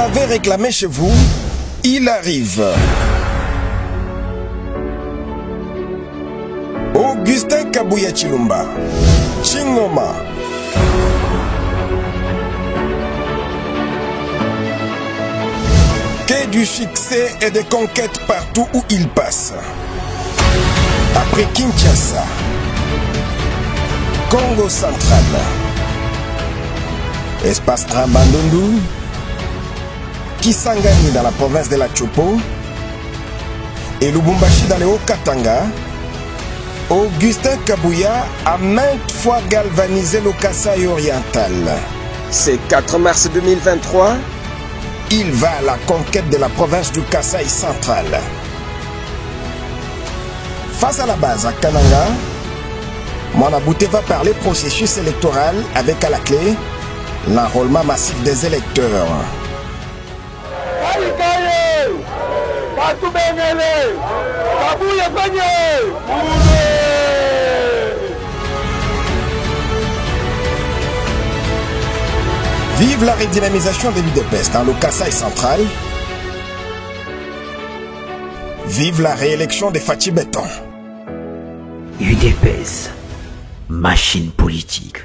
l'avez réclamé chez vous, il arrive. Augustin Kabuya Chilumba, Chingoma. Que du succès et des conquêtes partout où il passe. Après Kinshasa, Congo central, Espace Trambandundu, Kisangani dans la province de la Chopo et Lubumbashi dans le Haut-Katanga, Augustin Kabuya a maintes fois galvanisé le Kasaï oriental. Ce 4 mars 2023, il va à la conquête de la province du Kasaï central. Face à la base à Kananga, Mwanabouté va parler processus électoral avec à la clé l'enrôlement massif des électeurs. Vive la redynamisation de l'UDPS dans le Kasaï central. Vive la réélection de Fachi Béton. UDPS, machine politique.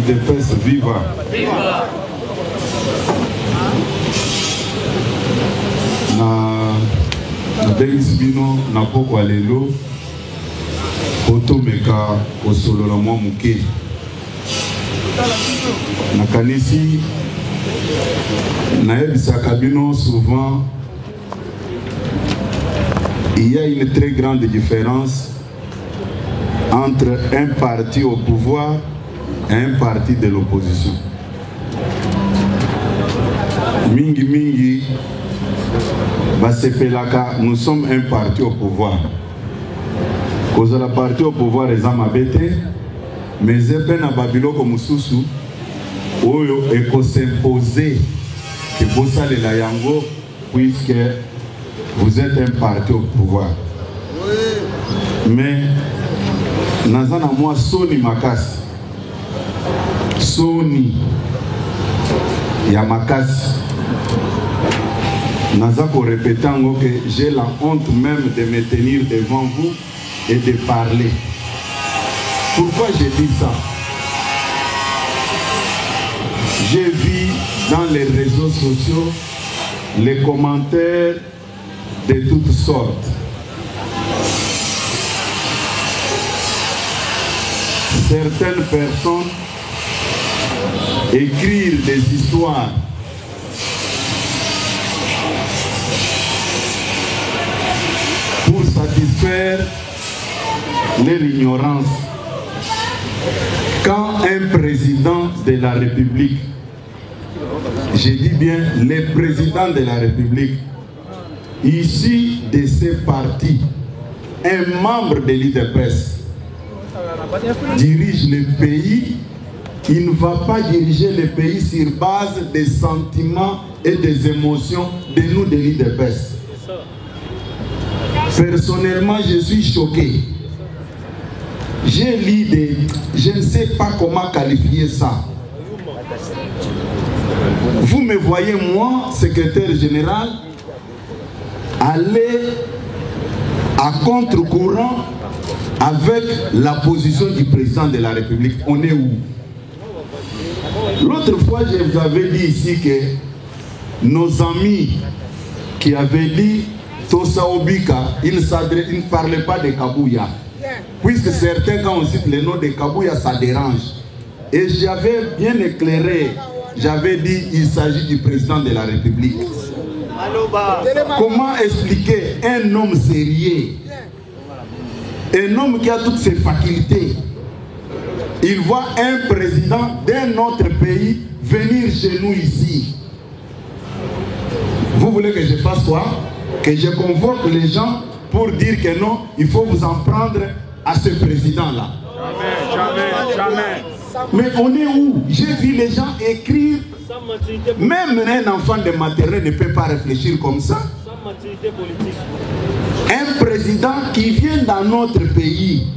UDPS viva. Viva. Na bengisi bino na poko alelo otomeka osolola mwa muke nakanisi nayebisaka bino souvent il y a une très grande différence entre un parti au pouvoir et un parti de l'opposition. Mingi mingi basepelaka, nous sommes un parti au pouvoir. Cause la parti au pouvoir est amabete, mais epena na babiloko mususu oyo eko s'imposer que bosale la yango puisque vous êtes un parti au pouvoir. Mais nazana moi soni makasi. Soni ya makasi Nazako répétant que j'ai la honte même de me tenir devant vous et de parler. Pourquoi j'ai dit ça? J'ai vu dans les réseaux sociaux les commentaires de toutes sortes. Certaines personnes écrivent des histoires pour satisfaire leur ignorance. Quand un président de la République, je dis bien le président de la République, issu de ces partis, un membre de l'UDPS, dirige le pays, il ne va pas diriger le pays sur base des sentiments et des émotions de nous de l'UDPS. Personnellement, je suis choqué. J'ai lu des... Je ne sais pas comment qualifier ça. Vous me voyez, moi, secrétaire général, aller à contre-courant avec la position du président de la République. On est où? L'autre fois, je vous avais dit ici que nos amis qui avaient dit Tosa Obika, ils ne parlaient pas de Kabouya. Puisque certains, quand on cite le nom de Kabouya, ça dérange. Et j'avais bien éclairé, j'avais dit il s'agit du président de la République. Comment expliquer un homme sérieux, un homme qui a toutes ses facultés, il voit un président d'un autre pays venir chez nous ici. Vous voulez que je fasse quoi? Que je convoque les gens pour dire que non, il faut vous en prendre à ce président-là. Jamais, jamais, jamais. Mais on est où? J'ai vu les gens écrire. Même un enfant de maternelle ne peut pas réfléchir comme ça. Un président qui vient dans notre pays,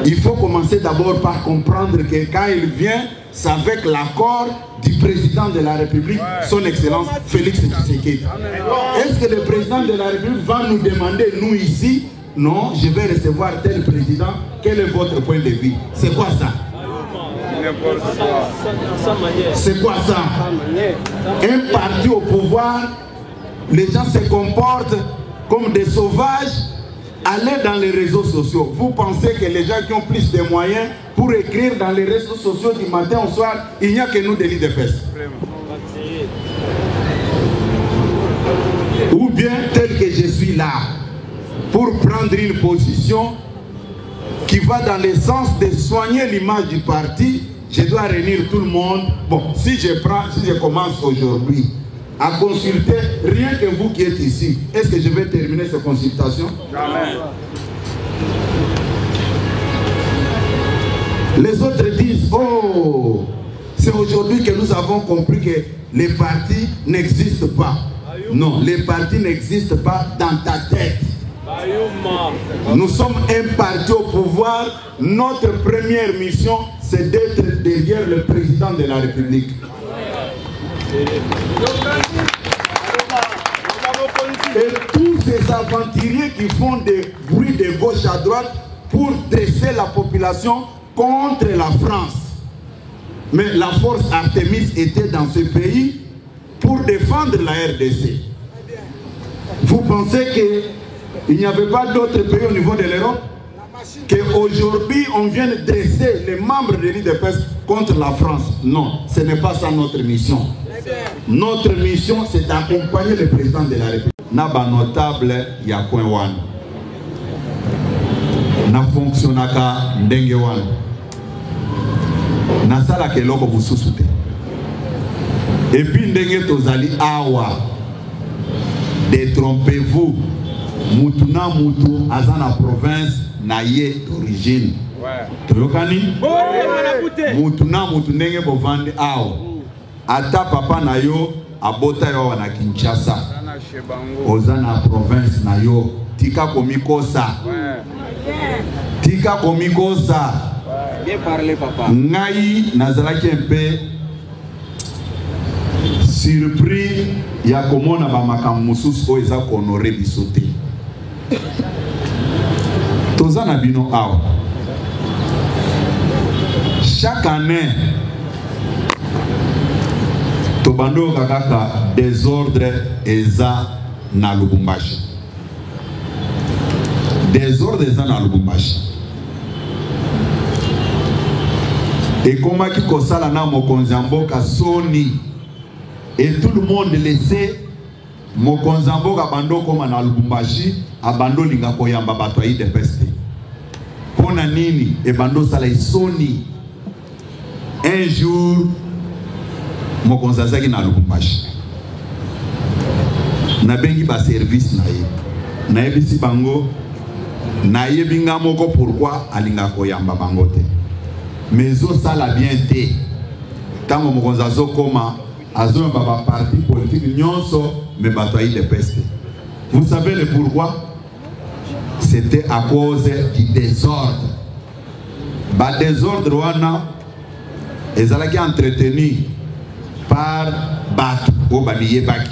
il faut commencer d'abord par comprendre que quand il vient, c'est avec l'accord du président de la République, son Excellence Félix Tshisekedi. Est-ce que le président de la République va nous demander, nous ici, non, je vais recevoir tel président, quel est votre point de vue? C'est quoi ça? C'est quoi ça? Un parti au pouvoir, les gens se comportent comme des sauvages. Allez dans les réseaux sociaux. Vous pensez que les gens qui ont plus de moyens pour écrire dans les réseaux sociaux du matin au soir, il n'y a que nous de l'UDPS? Ou bien tel que je suis là, pour prendre une position qui va dans le sens de soigner l'image du parti, je dois réunir tout le monde. Bon, si je commence aujourd'hui à consulter rien que vous qui êtes ici, est-ce que je vais terminer cette consultation? Jamais. Les autres disent, oh, c'est aujourd'hui que nous avons compris que les partis n'existent pas. Non, les partis n'existent pas dans ta tête. Nous sommes un parti au pouvoir. Notre première mission, c'est d'être derrière le président de la République. Et tous ces aventuriers qui font des bruits de gauche à droite pour dresser la population contre la France. Mais la force Artémis était dans ce pays pour défendre la RDC. Vous pensez qu'il n'y avait pas d'autres pays au niveau de l'Europe? Qu'aujourd'hui on vient de dresser les membres de l'UDPS contre la France? Non, ce n'est pas ça notre mission. Notre mission, c'est d'accompagner le président de la République. Naba notable Yakouenwan. Na fonctionnaka Ndengewan. Na sala keloko bususute. Et puis Ndenge tozali awa. Détrompez-vous. Moutuna Moutou, Azana province, naye d'origine. Toyokani? Moutuna Moutou Ndenge bovande awa. Ata papa na yo abota yo na Kinshasa. Ozana province na yo tika komikosa. Tika komikosa. Bien parlé papa. Ngai nazalaki un peu surpris ya komona ba makambo mosusu oyo eza kohonore biso te. Toza na bino awa. Chaque année, tobando kaka désordre eza na Lubumbashi. Désordre eza na Lubumbashi. Et comment qui kosala na mokonzi mboka soni. Et tout le monde le sait. Mokonzi mboka bando koma na Lubumbashi abando linga koyamba bato aide peste. Pona nini e bando sala soni. Un jour mokonzi azaki na Lubumbashi. Na bengi ba service na ye. Na yebisi bango na yebinga moko pourquoi alinga koyamba bango te. Mais ça la bien té. Tant que mokonzi azokoma azo ba parti politique nyonso mais batoyi de peste. Vous savez le pourquoi? C'était à cause du désordre. Ba désordre wana ezalaki entretenu par Batu au Baniyebaki.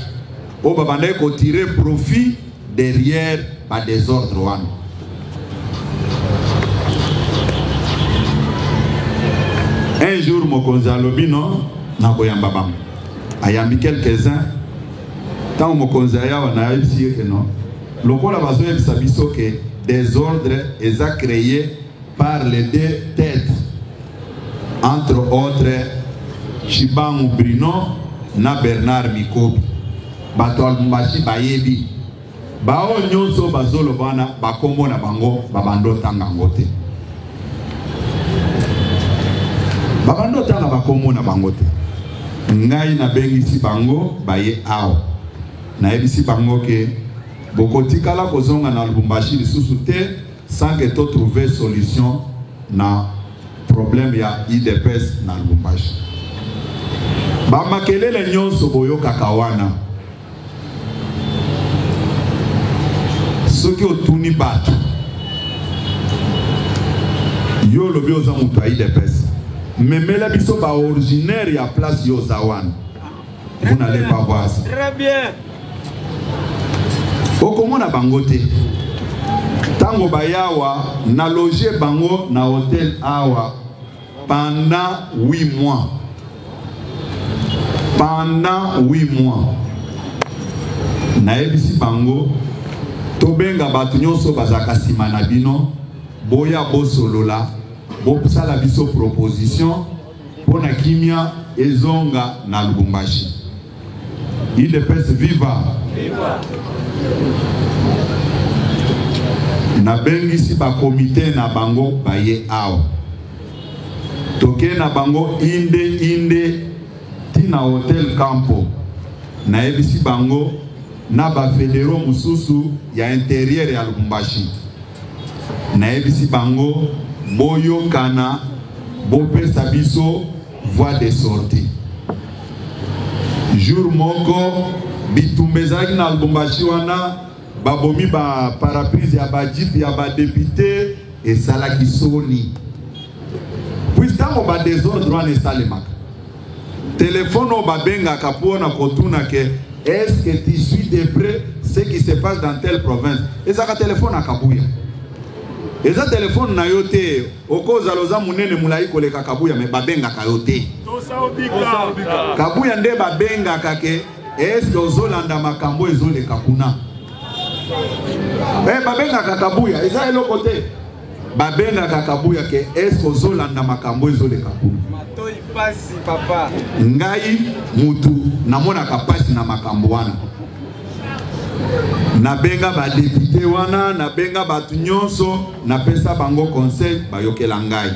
Au Babandai ko tirer profit derrière ba désordre wana. Un jour mokonzi alobi non na koyamba bango. Ayambi quelques-uns. Tant mokonzi ayawa na yebisi que non. Lokola bazo yebisa biso que désordre eza créé par les deux têtes. Entre autres Chibangu Brino na Bernard Mikobi. Bato Lubumbashi bayebi. Bao nyonso bazolo bana bakombo na bango babando tanga ngote. Babando tanga bakombo na bango te. Ngai na bengisi bango baye awa. Na yebisi bango ke bokotikala kozonga na Lubumbashi lisusu te sans que to trouver solution na problème ya IDPS na Lubumbashi. Ba makelele nyonso boyoka kawana. Soki otuni bato. Yo lobi oza mutu IDPS. Memela biso ba originaire ya place Yozawan. Vous n'allez pas voir ça. Très bien. Okomona bangote. Tango bayawa na loger bango na hôtel awa pendant 8 mois. Pendant 8 mois. Na ebisi bango tobenga batu nyonso bazaka sima na bino boya bosolola. Bopsa la biso proposition pour na kimia ezonga na Lubumbashi. Il est pèse viva. Viva. Na bengisi ba comité na bango baye awa. Toke na bango inde tina hotel Campo. Na ebisi bango na ba fédéraux mususu ya intérieur ya Lubumbashi. Na ebisi bango boyo kana bope sabiso voie de sortie. Jour moko bitumbezaki na Lubumbashi wana babomi ba parapluie ya ba jeep ya ba député et salaki soni. Puis tango ba désordre wana esalemaka. Téléphone o babenga kapona kotuna ke est-ce que tu suis de près ce qui se passe dans telle province? Et ça ka téléphone akabuya. Eza téléphone na yote okoza loza munene mulai koleka kabuya me babenga kayote. Kabuya nde babenga kake est-ce que ozolanda makambo ezoleka kuna. Babenga kakabuya eza eloko te. Babenga kakabuya ke est-ce que ozolanda makambo ezoleka kuna. Matoi pasi papa. Ngai mutu namona kapasi na makambo wana. Na benga ba député wana na benga batu nyonso na pesa bango conseil bayokela ngai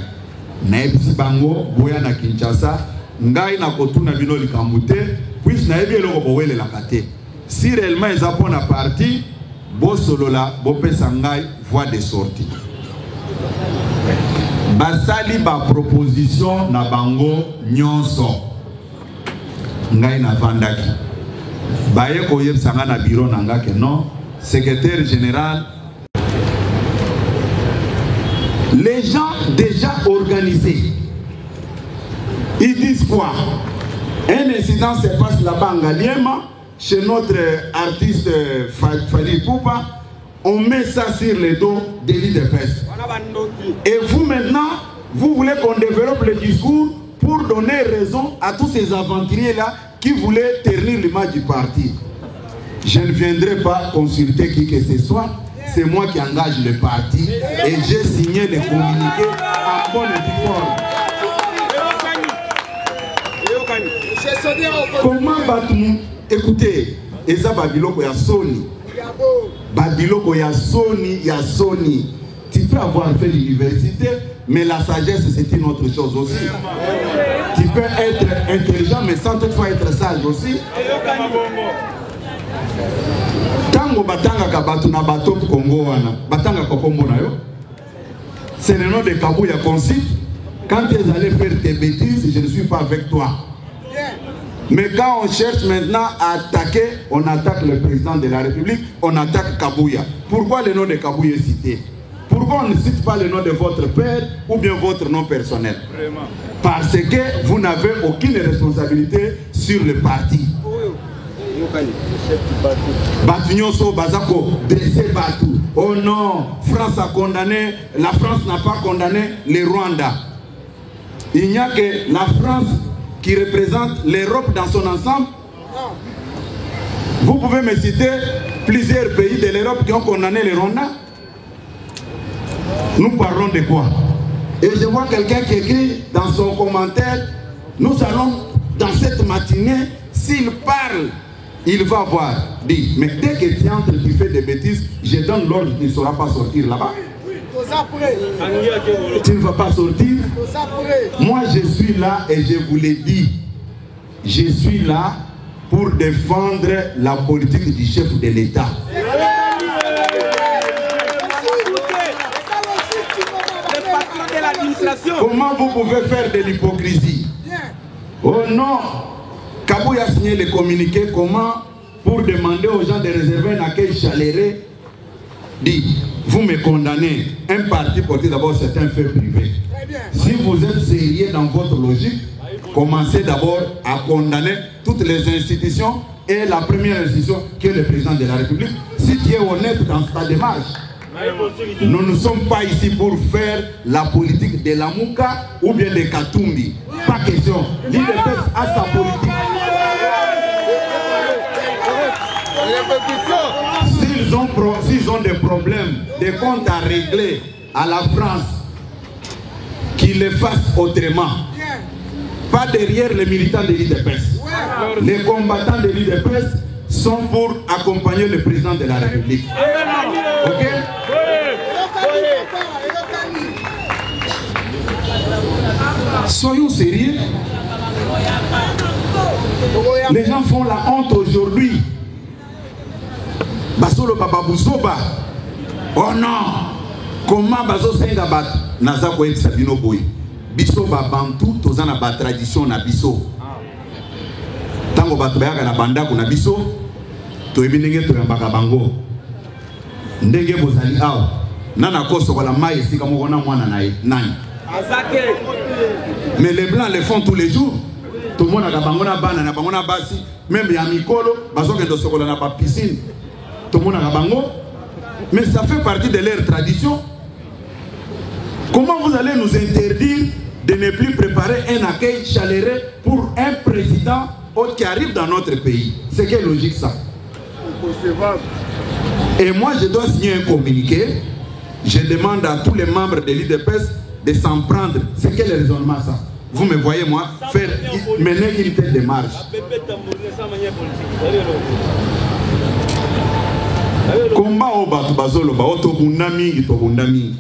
na ebisi bango boya na Kinshasa ngai na kotuna bino likambo te puis na ebi eloko bowelela kate si réellement eza pona parti bo solola bo pesa ngai voie de sortie basali ba proposition na bango nyonso ngai na vandaki baye koyeb sanga na bureau nanga ke non secrétaire général. Les gens déjà organisés, ils disent quoi? Un incident se passe là-bas en Galiema, chez notre artiste Fali Poupa. On met ça sur les dos des lits de presse. Et vous maintenant, vous voulez qu'on développe le discours pour donner raison à tous ces aventuriers-là qui voulaient ternir l'image du parti. Je ne viendrai pas consulter qui que ce soit. C'est moi qui engage le parti et j'ai signé les communiqués en bonne et due forme. Comment battre-nous? Écoutez, Eza Babiloko ya Sony. Babiloko ya Sony. Tu peux avoir fait l'université, mais la sagesse c'est une autre chose aussi. Tu peux être intelligent, mais sans toutefois être sage aussi. Tango batanga kabatu na bato Congo wana. Batanga kokombo na yo. C'est le nom de Kabouya Concite. Quand ils allaient faire tes bêtises, je ne suis pas avec toi. Mais quand on cherche maintenant à attaquer, on attaque le président de la République, on attaque Kabouya. Pourquoi le nom de Kabouya est cité? Pourquoi on ne cite pas le nom de votre père ou bien votre nom personnel? Vraiment. Parce que vous n'avez aucune responsabilité sur le parti. Batunyoso Bazako, dressé Batou. Oh non, France a condamné, la France n'a pas condamné le Rwanda. Il n'y a que la France qui représente l'Europe dans son ensemble. Vous pouvez me citer plusieurs pays de l'Europe qui ont condamné le Rwanda. Nous parlons de quoi? Et je vois quelqu'un qui écrit dans son commentaire, nous allons dans cette matinée, s'il parle, il va voir. Dit, mais dès que tu entres, tu fais des bêtises, je donne l'ordre, tu ne sauras pas sortir là-bas. Tu ne vas pas sortir. Moi je suis là et je vous l'ai dit. Je suis là pour défendre la politique du chef de l'État. Comment vous pouvez faire de l'hypocrisie? Oh non! Kabou a signé le communiqué. Comment? Pour demander aux gens de réserver un accueil chaleureux. Dit, vous me condamnez. Un parti politique, d'abord, c'est un fait privé. Si vous êtes sérieux dans votre logique, commencez d'abord à condamner toutes les institutions et la première institution qui est le président de la République. Si tu es honnête dans ta démarche, nous ne sommes pas ici pour faire la politique de la Mouka ou bien de Katumbi. Pas question. L'IDPS a sa politique. S'ils ont des problèmes, des comptes à régler à la France, qu'ils les fassent autrement. Pas derrière les militants de l'IDPS. Les combattants de l'IDPS sont pour accompagner le président de la République. Ok? Soyons sérieux. Les gens font la honte aujourd'hui. Basolo Baba Bouzoba. Oh non! Comment Bazo Sengabat Nazako et Sabino Boy? Biso Babantu, Tozana ba tradition na biso. Tango Batbayaka na Bandako na biso, Toebinenge Toyambaka Bango. Ndenge Bozali Ao. Nana Koso la maille si comme on a moins nani. Mais les blancs les font tous les jours. Tout le monde a Bangona Bana, Bangona Basi, même Yamikolo, Bazoke de Sokola na piscine. Tout le monde a Bango. Mais ça fait partie de leur tradition. Comment vous allez nous interdire de ne plus préparer un accueil chaleureux pour un président qui arrive dans notre pays? C'est quelle logique ça? Et moi je dois signer un communiqué. Je demande à tous les membres de l'IDPS de s'en prendre. C'est quel raisonnement ça? Vous me voyez moi faire mener une telle démarche. Combat au bateau bazolo ba otobundami tobundami.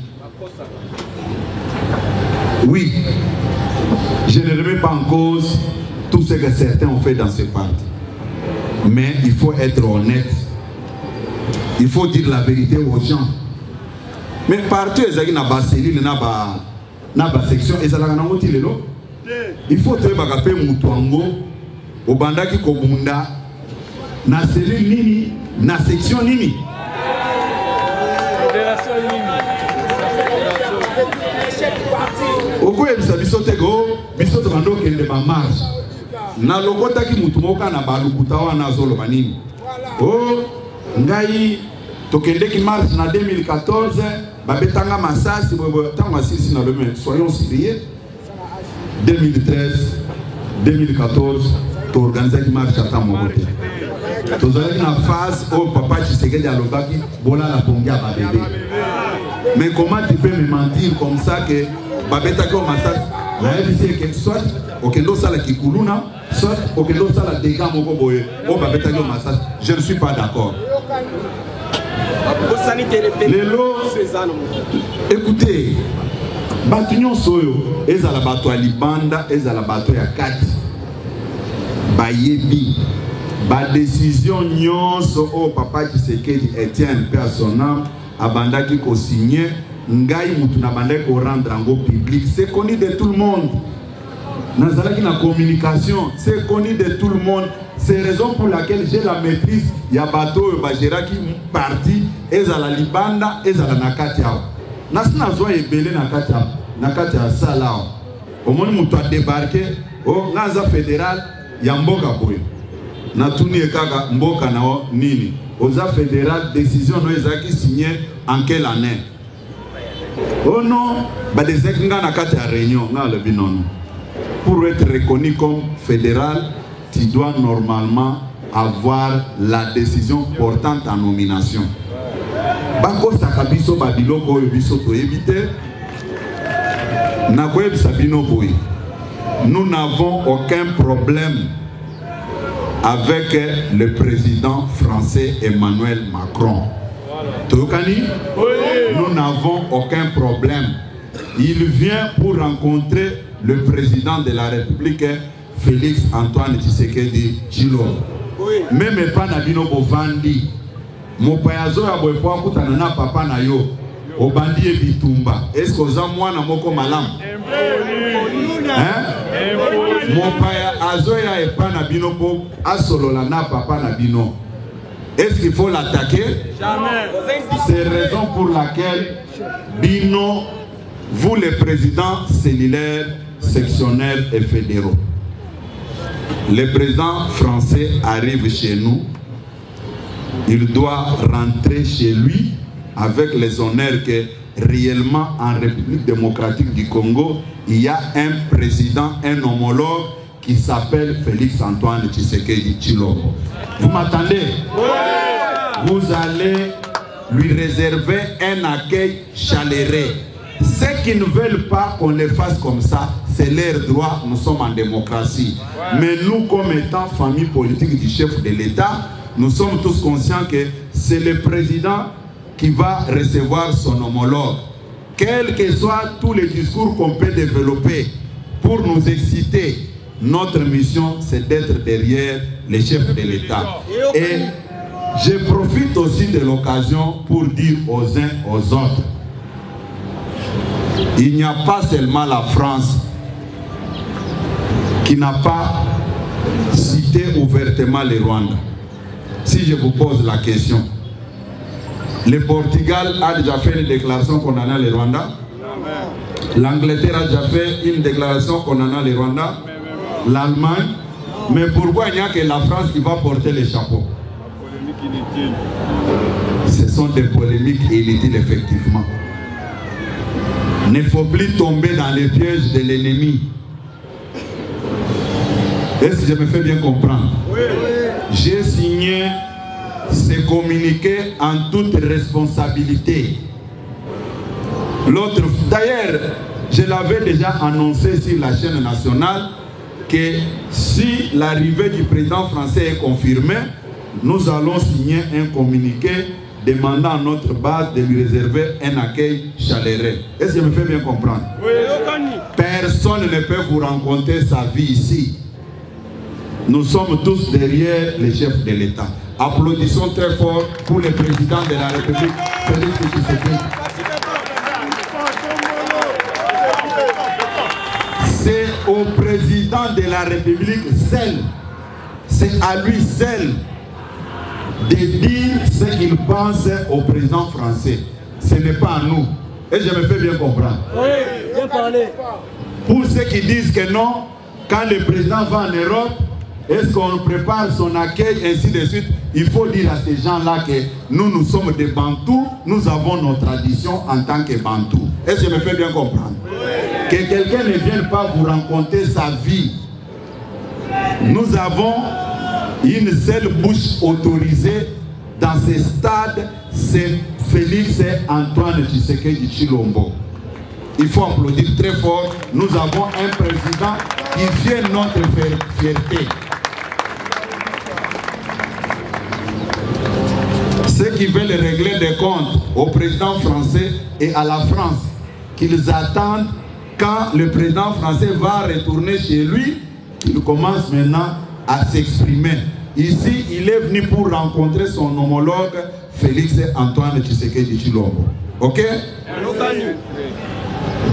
Oui, je ne remets pas en cause tout ce que certains ont fait dans ce parti. Mais il faut être honnête. Il faut dire la vérité aux gens. Mais partout, il y a une section. Il faut que Moutouango, au Bandaki Kobunda, na cellule nini, na section nini. Oko ebisa biso tego biso to bando kende ba marche na lokota ki mutumoka na balukuta wana zolo banini. Oh, ngai tokende ki marche na 2014, babetanga masasi tango asisi na le soyons sérieux. 2013, 2014, tu organises qui marche à ta montée. Tu as une phase où papa Tshisekedi a l'obaki, voilà la pongia va bébé. Mais comment tu peux me mentir comme ça que babeta qui au massage, la RDC que soit au kendo sala kikuluna, soit au kendo sala dégâts moko boye, au babeta qui au massage, je ne suis pas d'accord. Écoutez, Batunyon soyo, ezala bato ya libanda, ezala bato ya kati. Bayebi, ba décision nyonso o papa Tshisekedi Etienne personnel abandaki ko signer, ngai mutu na bandaki ko rendre en public, c'est connu de tout le monde. Nazalaki na communication, c'est connu de tout le monde. C'est la raison pour laquelle j'ai la maîtrise ya bato ba geraki parti ezala libanda, ezala nakati yao. Nasina zwa ebele nakati ya sala omoni mutu a débarqué o ngaza fédéral ya mboka boye na tuni ekaka mboka na nini oza fédéral décision no ezaki signé en quelle année oh non ba des nga nakati ya réunion nga le binono pour être reconnu comme fédéral tu dois normalement avoir la décision portante en nomination. Bako sakabiso babiloko oyo biso toyebite na kweb sabino boy. Nous n'avons aucun problème avec le président français Emmanuel Macron. Tokani? Nous n'avons aucun problème. Il vient pour rencontrer le président de la République Félix Antoine Tshisekedi Tshilombo. Même pas na bino bovandi. Mopayazo ya boepo akutana na papa na yo obandi e bitumba est-ce que oza mwana moko malamu mopaya azo ya epa na bino po asolola na papa na bino est-ce qu'il faut l'attaquer? Jamais. C'est raison pour laquelle bino vous les présidents cellulaires sectionnels et fédéraux, le président français arrive chez nous. Il doit rentrer chez lui avec les honneurs que réellement en République démocratique du Congo, il y a un président, un homologue qui s'appelle Félix Antoine Tshisekedi Tshilombo. Vous m'attendez? Oui. Vous allez lui réserver un accueil chaleureux. Ceux qui ne veulent pas qu'on les fasse comme ça, c'est leur droit, nous sommes en démocratie. Ouais. Mais nous, comme étant famille politique du chef de l'État, nous sommes tous conscients que c'est le président qui va recevoir son homologue. Quels que soient tous les discours qu'on peut développer pour nous exciter, notre mission c'est d'être derrière les chefs de l'État. Et je profite aussi de l'occasion pour dire aux uns aux autres, il n'y a pas seulement la France qui n'a pas cité ouvertement le Rwanda. Si je vous pose la question, le Portugal a déjà fait une déclaration condamnant le Rwanda. L'Angleterre a déjà fait une déclaration condamnant le Rwanda. L'Allemagne. Mais pourquoi il n'y a que la France qui va porter les chapeaux? Ce sont des polémiques inutiles, effectivement. Il ne faut plus tomber dans les pièges de l'ennemi. Est-ce que je me fais bien comprendre? Oui. J'ai signé ce communiqué en toute responsabilité. L'autre, d'ailleurs, je l'avais déjà annoncé sur la chaîne nationale que si l'arrivée du président français est confirmée, nous allons signer un communiqué demandant à notre base de lui réserver un accueil chaleureux. Est-ce que je me fais bien comprendre? Oui. Personne ne peut vous raconter sa vie ici. Nous sommes tous derrière les chefs de l'État. Applaudissons très fort pour le président de la République, Félix Tshisekedi. C'est au président de la République seul, c'est à lui seul de dire ce qu'il pense au président français. Ce n'est pas à nous. Et je me fais bien comprendre. Oui, bien parlé. Pour ceux qui disent que non, quand le président va en Europe, Est-ce qu'on prépare son accueil, ainsi de suite? Il faut dire à ces gens-là que nous sommes des Bantous, nous avons nos traditions en tant que Bantous. Est-ce que je me fais bien comprendre? Que quelqu'un ne vienne pas vous raconter sa vie. Nous avons une seule bouche autorisée dans ce stade, c'est Félix Antoine Tshisekedi Tshilombo. Il faut applaudir très fort. Nous avons un président qui vient notre fierté. Ceux qui veulent régler des comptes au président français et à la France, qu'ils attendent quand le président français va retourner chez lui, qu'il commence maintenant à s'exprimer. Ici, il est venu pour rencontrer son homologue Félix Antoine Tshisekedi Tshilombo. Ok?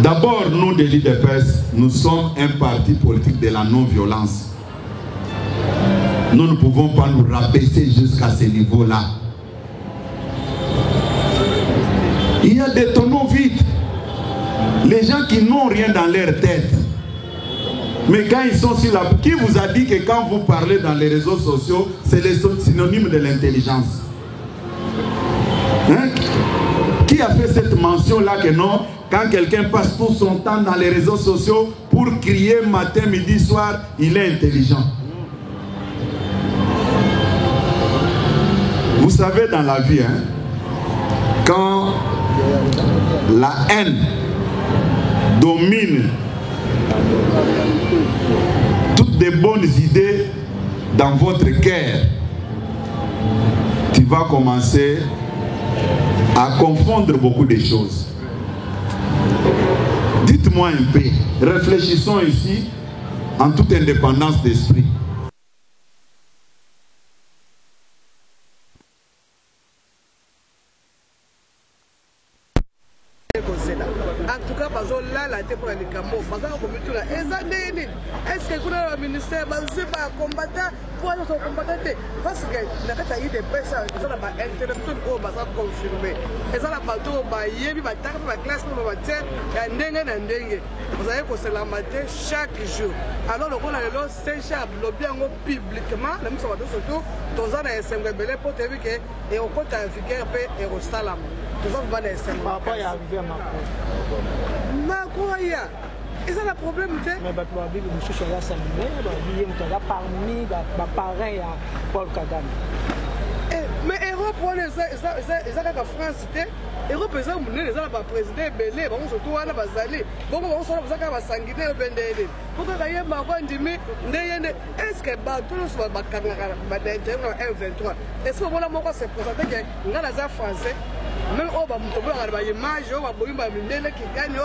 D'abord, nous, de l'IDPS, nous sommes un parti politique de la non-violence. Nous ne pouvons pas nous rabaisser jusqu'à ce niveau-là. Il y a des tonneaux vides. Les gens qui n'ont rien dans leur tête. Mais quand ils sont sur la... Qui vous a dit que quand vous parlez dans les réseaux sociaux, c'est le synonyme de l'intelligence? Hein? Qui a fait cette mention-là que non, quand quelqu'un passe tout son temps dans les réseaux sociaux pour crier matin, midi, soir, il est intelligent? Vous savez, dans la vie, hein, quand la haine domine toutes les bonnes idées dans votre cœur, tu vas commencer à confondre beaucoup de choses. Dites-moi un peu, réfléchissons ici en toute indépendance d'esprit. En tout cas, là, la tête pour les camots, est-ce que le ministère va combattre pour les combattants? Parce que la tête a eu des personnes qui sont intellectuels au bazar confirmé. Et ça, la bateau, il y a une classe pour le matin, il y a un dengue. Vous savez que c'est la matin chaque jour. Alors, on a le séchage, le bien publiquement, même si on va surtout, dans un SMG, pour te dire que on compte un vigueur et au salam. Par rapport à Macron, il y a un problème. Mais parmi les parrains Paul Kagame. Mais Europe, ils ont la France, Europe, ils ont le président Belé, surtout à la Bazali. Bon, on s'en va sanguiner au Bendé. Pourquoi il y a un dimi, est-ce que Batou soit M23? Est-ce que voilà, moi, c'est présenté que nous avons français? Même au Bamoutobo, l'image, au Baboumba Mundele qui gagne,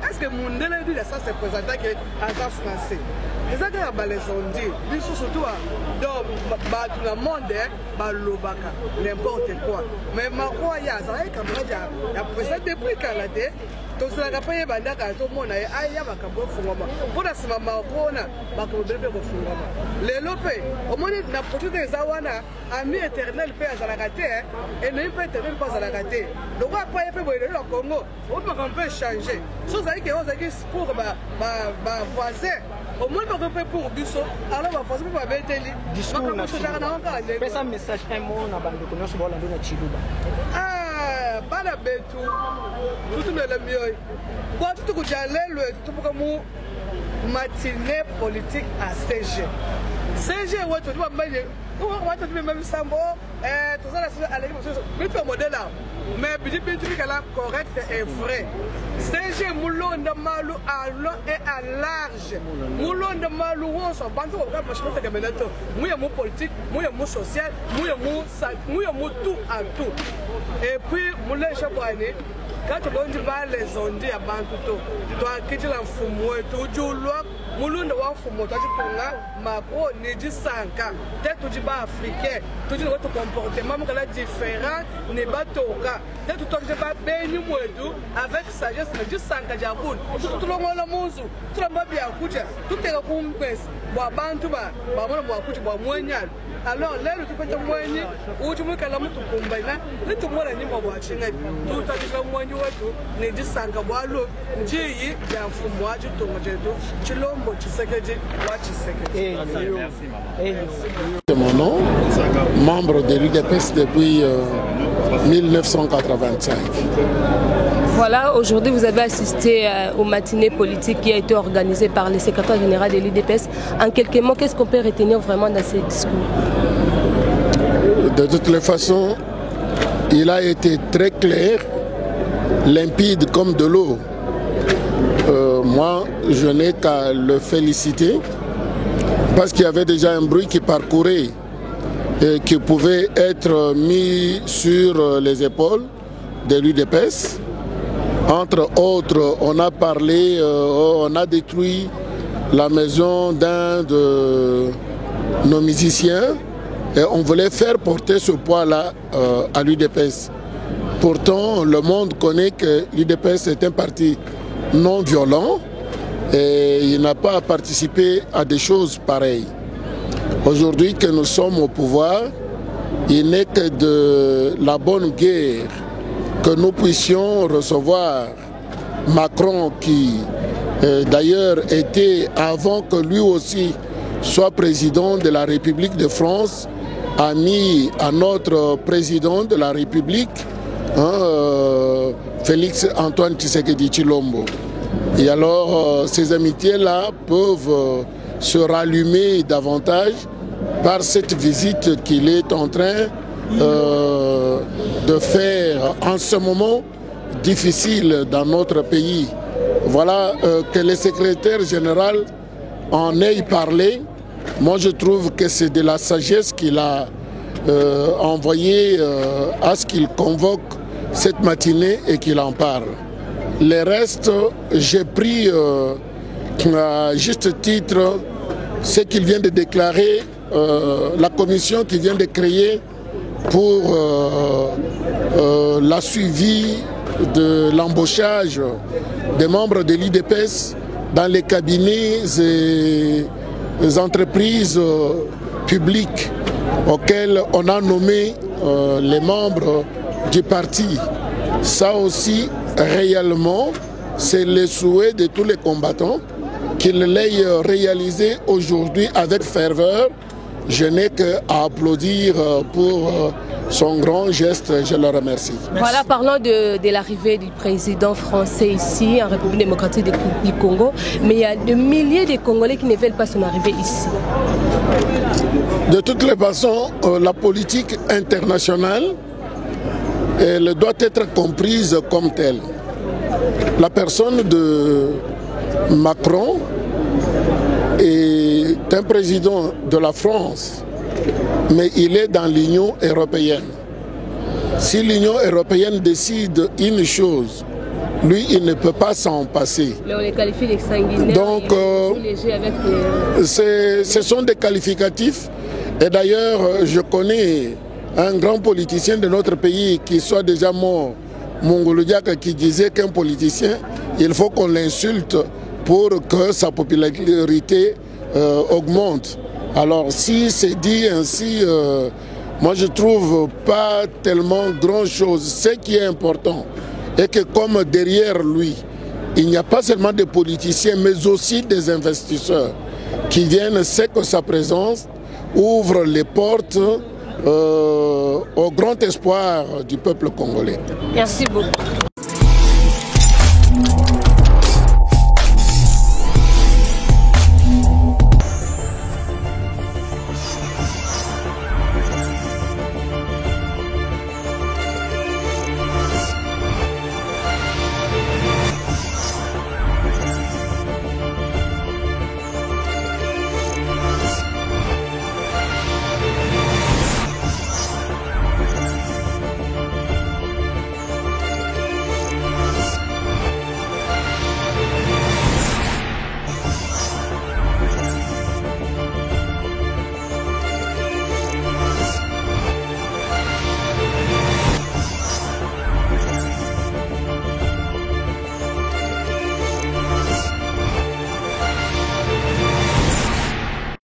est-ce que Mundele dit ça, c'est présenté qu'un français? Les gens qui les ont dit, surtout dans le monde, n'importe quoi. Mais Macron, il y a un président depuis Canada. Donc, ça n'a pas été tout le monde a pour la semaine, les lopés, au moins, la produit des Zawana, ami éternel paix à la raté, et n'est pas éternel pas à la raté. Donc, après, il peut y avoir le Congo, on peut changer. Chose avec pour ma voisin. Au moins, on peut pour Busso, alors on va faire pour ma discours. Fais un message, un mot, on a besoin de connaître la Chiluba. Ah, pas la bête, tout le mieux. Quand tu le matinée politique à CG. CG, ouais, tu dois même Sambo, tout ça, mais tu as un modèle là. Mais je dis que la correcte est vrai. CG moulon de malou à long et à large. Moulon de malou, on s'en bat, on va pas changer de menato. Moi, mon politique, moi, mon social, moi, mon tout à tout. Et puis, moulin chapeauné. Quand tu vas dire les ondes à Bantuto, tu dois quitter l'enfumou et tout, tu dois Moulou de Wafumou, tu dois Macron, Nidi Sanka, peut-être tu dis africain, tu dis votre comportement différent, n'est pas toka. Peut-être tu dis pas béni mouedou, avec sagesse, Nidi Sanka Jaboun, tout le monde a mouzu, tout le monde a couché, tout est au compès, bois Bantuba, Bamon, bois couché, bois moignal. Alors, là, tu peux te moigner, ou tu veux qu'elle a tout combat, là, tu vois l'anime à watching, tout à fait moigné. mwengi wetu nijisanga bwalo njiyi ya mfumo wa chitongo chetu Chilombo Tshisekedi wa Tshisekedi. C'est mon nom, membre de l'UDPS depuis 1985. Voilà, aujourd'hui vous avez assisté aux matinées politiques qui a été organisée par le secrétaire général de l'UDPS. En quelques mots, qu'est-ce qu'on peut retenir vraiment dans ces discours? De toutes les façons, il a été très clair, limpide comme de l'eau. Moi, je n'ai qu'à le féliciter parce qu'il y avait déjà un bruit qui parcourait et qui pouvait être mis sur les épaules de l'UDPS. Entre autres, on a parlé, on a détruit la maison d'un de nos musiciens et on voulait faire porter ce poids-là à l'UDPS. Pourtant, le monde connaît que l'UDPS est un parti non violent et il n'a pas participé à des choses pareilles. Aujourd'hui que nous sommes au pouvoir, il n'est que de la bonne guerre que nous puissions recevoir Macron qui d'ailleurs était, avant que lui aussi soit président de la République de France, ami à notre président de la République, Félix Antoine Tshisekedi Chilombo. Et alors ces amitiés-là peuvent se rallumer davantage par cette visite qu'il est en train de faire en ce moment difficile dans notre pays. Voilà, que le secrétaire général en ait parlé. Moi je trouve que c'est de la sagesse qu'il a envoyé à ce qu'il convoque cette matinée et qu'il en parle. Les restes, j'ai pris à juste titre ce qu'il vient de déclarer, la commission qu'il vient de créer pour la suivi de l'embauchage des membres de l'UDPS dans les cabinets et les entreprises publiques auxquelles on a nommé les membres du parti. Ça aussi, réellement, c'est le souhait de tous les combattants qu'il l'ait réalisé aujourd'hui avec ferveur. Je n'ai qu'à applaudir pour son grand geste, je le remercie. Voilà, parlons de l'arrivée du président français ici, en République démocratique du Congo, mais il y a des milliers de Congolais qui ne veulent pas son arrivée ici. De toutes les façons, la politique internationale, elle doit être comprise comme telle. La personne de Macron est un président de la France, mais il est dans l'Union européenne. Si l'Union européenne décide une chose, lui, il ne peut pas s'en passer. Mais on les qualifie de sanguinaires. Donc, ce sont des qualificatifs. Et d'ailleurs, je connais un grand politicien de notre pays qui soit déjà mort, Mongolo Diak, qui disait qu'un politicien, il faut qu'on l'insulte pour que sa popularité augmente. Alors si c'est dit ainsi, moi je trouve pas tellement grand chose. Ce qui est important est que comme derrière lui, il n'y a pas seulement des politiciens, mais aussi des investisseurs qui viennent, c'est que sa présence ouvre les portes au grand espoir du peuple congolais. Merci beaucoup.